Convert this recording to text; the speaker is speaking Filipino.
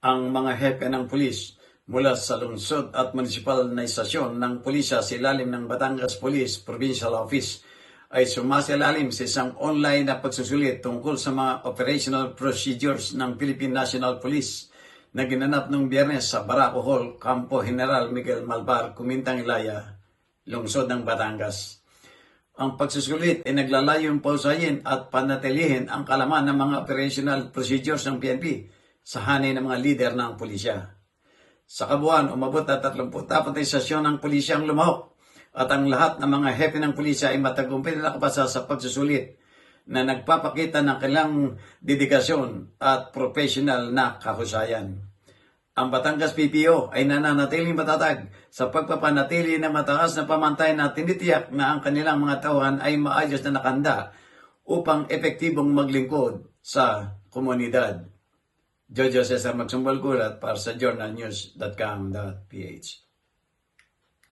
ang mga hepe ng pulis mula sa lungsod at munisipal na istasyon ng pulisya sa ilalim ng Batangas Police Provincial Office ay sumasailalim sa isang online na pagsusulit tungkol sa mga operational procedures ng Philippine National Police na ginanap noong Biyernes sa Barako Hall, Campo General Miguel Malvar, Kumintang Ilaya, lungsod ng Batangas. Ang pagsusulit ay naglalayong pausayin at panatilihin ang kalaman ng mga operational procedures ng PNP sa hanay ng mga lider ng pulisya. Sa kabuuan, umabot na 34 istasyon ng pulisya ang lumahok at ang lahat ng mga hepe ng pulisya ay matagumpay na nakapasa sa pagsusulit na nagpapakita ng kanilang dedikasyon at professional na kahusayan. Ang Batangas PPO ay nananatiling matatag sa pagpapanatili ng mataas na pamantay na tinitiyak na ang kanilang mga tauhan ay maayos na nakanda upang epektibong maglingkod sa komunidad. Jojo Cesar Magsumbal Gulat para sa journalnews.com.ph.